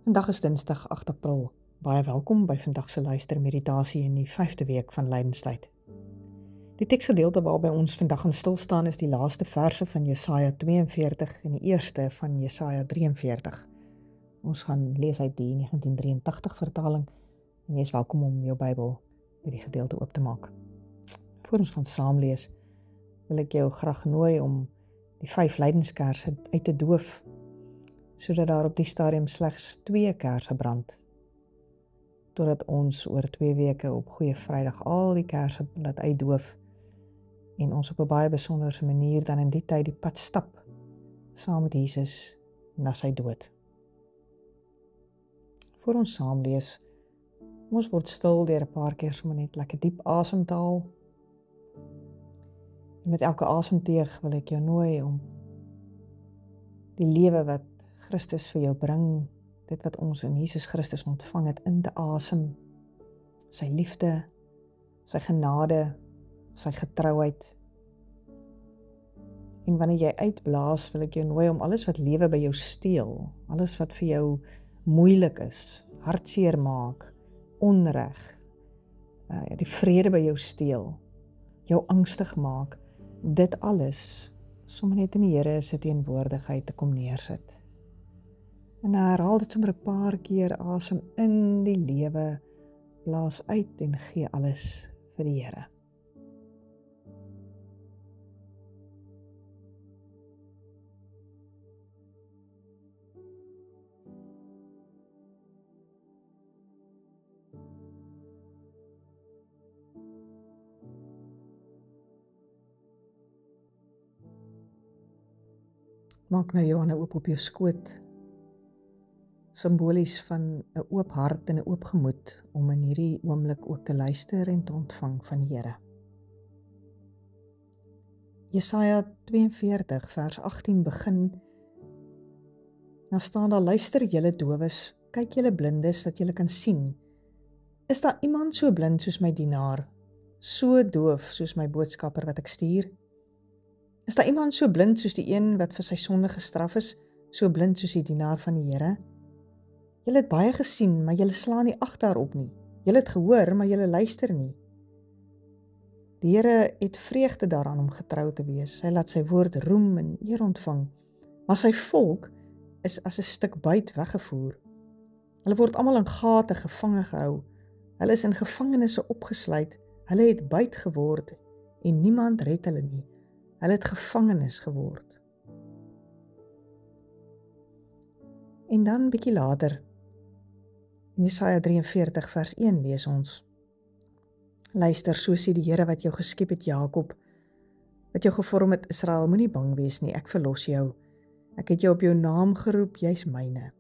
Vandag is Dinsdag 8 April. Baie welkom by vandag se luistermeditasie in die 5de week van Lydenstyd. Die teksgedeelte waarby ons vandag gaan stil staan is die laaste verse van Jesaja 42 en die eerste van Jesaja 43. Ons gaan lees uit die 1983 vertaling en jy is welkom om jou Bybel by die gedeelte oop te maak. Voor ons gaan saam lees, wil ek jou graag nooi om die 5 lydenskerse uit te doof, sodat daar op die stadium slegs 2 kerse brand, totdat ons oor 2 weke op Goeie Vrydag al die kerse laat uitdoof en ons op 'n baie besonderse manier dan in die tyd die pad stap saam met Jesus na sy dood. Voor ons saam lees, ons word stil deur 'n paar keer sommer net lekker diep asem te haal. En met elke asemteug wil ek jou nooi om die lewe wat Christus vir jou bring, dit wat ons in Jesus Christus ontvang het, in te asem, sy liefde, sy genade, sy getrouheid. En wanneer jy uitblaas, wil ek jou nooi om alles wat lewe by jou steel, alles wat vir jou moeilik is, hartseer maak, onreg, die vrede by jou steel, jou angstig maak, dit alles sommer net in die Here se teenwoordigheid te kom neersit. En herhaal dit sommer 'n paar keer, asem in die lewe, blaas uit en gee alles vir die Here. Maak nou jou hande oop op jou skoot, simbolies van 'n oop hart en 'n oop gemoed om in hierdie oomblik ook te luister en te ontvang van die Here. Jesaja 42 vers 18 begin, nou staan daar: luister julle dowes, kyk julle blindes, dat julle kan sien. Is daar iemand so blind soos my dienaar, so doof soos my boodskapper wat ek stuur? Is daar iemand so blind soos die een wat vir sy sonde gestraf is, so blind soos die dienaar van die Here? Julle het baie gesien, maar julle slaan nie ag daarop nie. Julle het gehoor, maar julle luister nie. Die Here het vreugde daaraan om getrou te wees. Hy laat sy woord roem en eer ontvang. Maar sy volk is as 'n stuk buit weggevoer. Hulle word almal in gate gevange gehou. Hulle is in gevangenisse opgesluit. Hulle het buit geword en niemand red hulle nie. Hulle het gevangenes geword. En dan bietjie later, in Jesaja 43 vers 1 lees ons: luister, so sê die Here wat jou geskep het, Jakob, wat jou gevorm het, Israel, moenie bang wees nie, ek verlos jou. Ek het jou op jou naam geroep, jy's myne.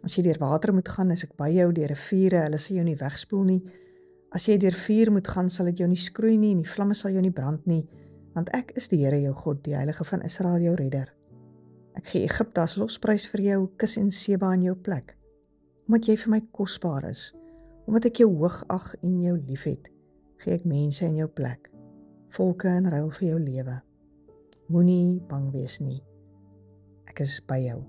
As jy deur water moet gaan, is ek by jou, deur riviere, hulle sal jou nie wegspoel nie. As jy deur vuur moet gaan, sal dit jou nie skroei nie, en die vlamme sal jou nie brand nie, want ek is die Here jou God, die Heilige van Israel, jou redder. Ek gee Egipte as losprys vir jou, Kus en Seba in jou plek. Omdat jy vir my kosbaar is, omdat ek jou hoog ag en jou liefhet, gee ek mense in jou plek, volke in ruil vir jou lewe. Moenie bang wees nie, ek is by jou.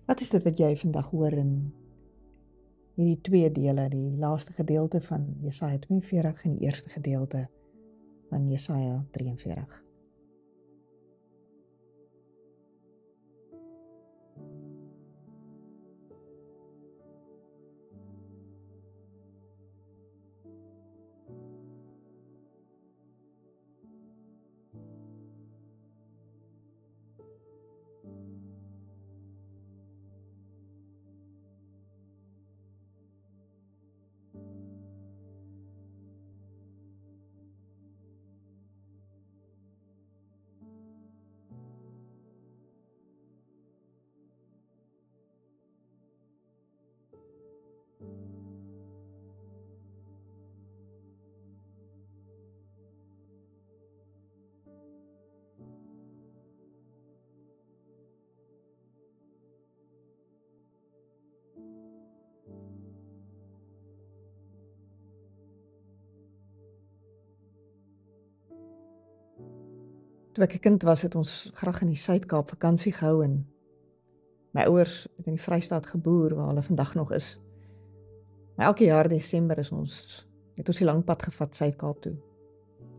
Wat is dit wat jy vandag hoor in hierdie 2 dele, die laaste gedeelte van Jesaja 42 en die eerste gedeelte van Jesaja 43? Toe ek 'n kind was, het ons graag in die Suid-Kaap vakansie gehou en My ouers het in die Vrystaat geboer, waar hulle vandag nog is. Maar elke jaar Desember het ons die lang pad gevat Suid-Kaap toe.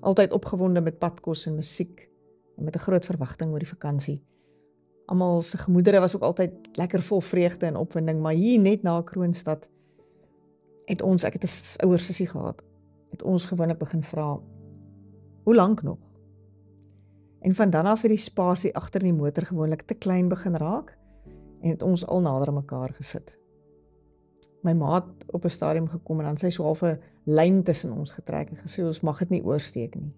Altyd opgewonde met padkos en musiek, en met 'n groot verwagting oor die vakansie. Almal se gemoedere was ook altyd lekker vol vreugde en opwinding, maar hier net na Kroonstad het ons, ek het 'n ouer sussie gehad, het ons gewoonlik begin vra, hoe lank nog? En van dan af het die spasie agter die motor gewoonlik te klein begin raak, en het ons al nader aan mekaar gesit. My ma het op 'n stadium gekom en dan sy so half 'n lyn tussen ons getrek en gesê, ons mag dit nie oorsteek nie.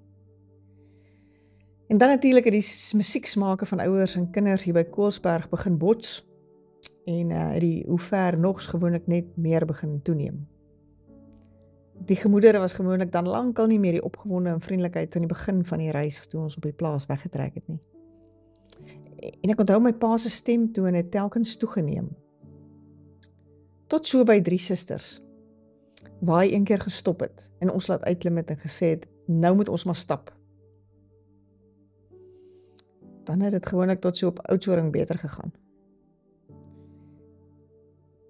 En dan natuurlik het die musieksmake van ouers en kinders hier by Koelsberg begin bots, en het die hoe ver nogs gewoonlik net meer begin toeneem. Die gemoedere was gewoonlik dan lankal nie meer die opgewonde en vriendelikheid aan die begin van die reis toe ons op die plaas weggetrek het nie. En ek onthou my pa se stemtone het telkens toegeneem. Tot so by 3 susters, waar hy een keer gestop het en ons laat uitklim het en gesê het, nou moet ons maar stap. Dan het dit gewoonlik tot so op Oudtshoorn beter gegaan.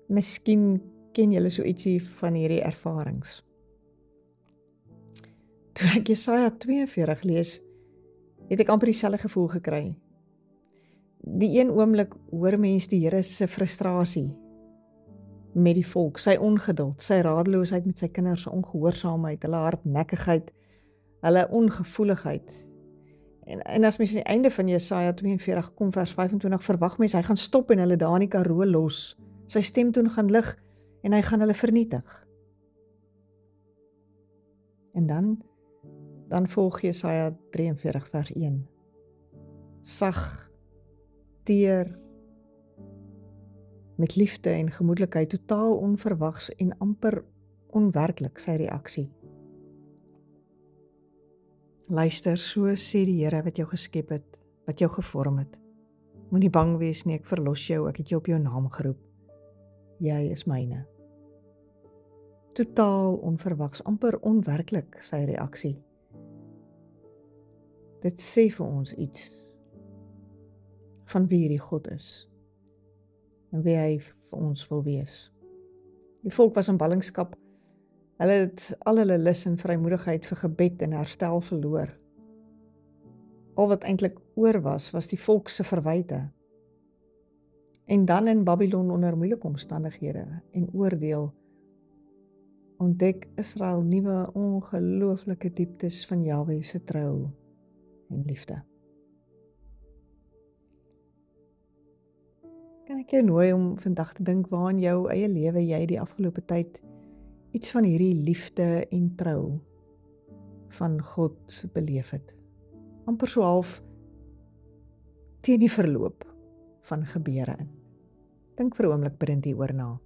Miskien ken julle so ietsie van hierdie ervarings. Toe ek Jesaja 42 lees, het ek amper dieselfde gevoel gekry. Die een oomblik hoor mens die Here se frustrasie met die volk, sy ongeduld, sy radeloosheid met sy kinders, sy ongehoorsaamheid, hulle hardnekkigheid, hulle ongevoeligheid. En as mens aan die einde van Jesaja 42 kom, vers 25, verwag mens, hy gaan stop en hulle daar in die Karoo los, sy stemtoon gaan lig, en hy gaan hulle vernietig. En dan volg Jesaja 43 vers 1. Sag, teer, met liefde en gemoedelikheid, totaal onverwags en amper onwerklik sy reaksie. Luister, so sê die Here wat jou geskep het, wat jou gevorm het. Moenie bang wees nie, ek verlos jou, ek het jou op jou naam geroep. Jy is myne. Totaal onverwags, amper onwerklik sy reaksie. Dit sê vir ons iets van wie hierdie God is en wie hy vir ons wil wees. Die volk was in ballingskap. Hulle het al hulle lus en vrymoedigheid vir gebed en herstel verloor. Al wat eintlik oor was die volk se verwyte. En dan in Babylon onder moeilike omstandighede en oordeel ontdek Israel nuwe ongelooflike dieptes van Jahwe se trou en liefde. Kan ek jou nooi om vandag te dink waar in jou eie lewe jy die afgelope tyd iets van hierdie liefde en trou van God beleef het. Amper so half teen die verloop van gebeure in. Dink vir 'n oomblik bidend hieroor na.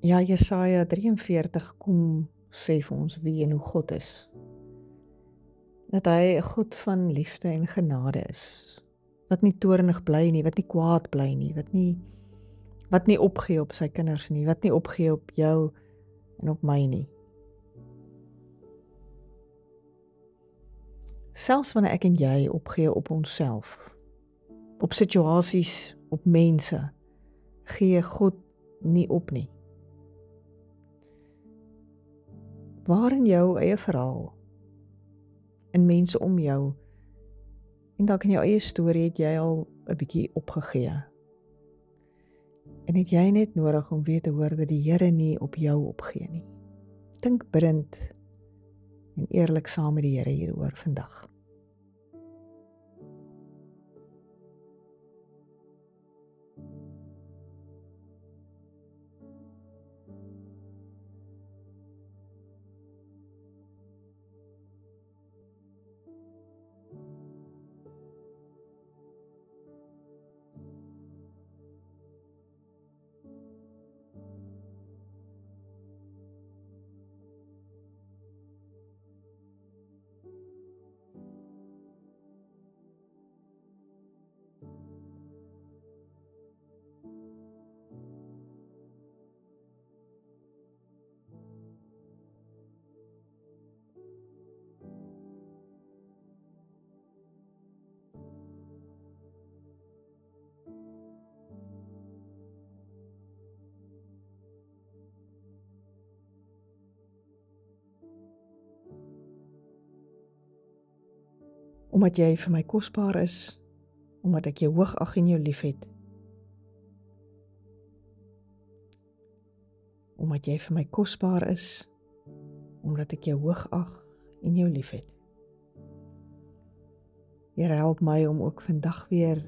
Ja, Jesaja 43 kom sê vir ons wie en hoe God is. Dat hy 'n God van liefde en genade is. Wat nie toornig bly nie, wat nie kwaad bly nie, wat nie opgee op sy kinders nie, wat nie opgee op jou en op my nie. Selfs wanneer ek en jy opgee op onsself, op situasies, op mense, gee God nie op nie. Waar in jou eie verhaal, in mense om jou, en dalk in jou eie storie het jy al 'n bietjie opgegee. En het jy net nodig om weer te hoor dat die Here nie op jou opgee nie. Dink bidend en eerlik saam met die Here hieroor vandag. Omdat jy vir my kosbaar is, omdat ek jou hoog ag en jou lief het. Omdat jy vir my kosbaar is, omdat ek jou hoog ag en jou lief het. Here, help my om ook vandag weer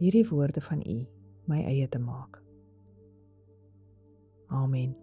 hierdie woorde van U my eie te maak. Amen.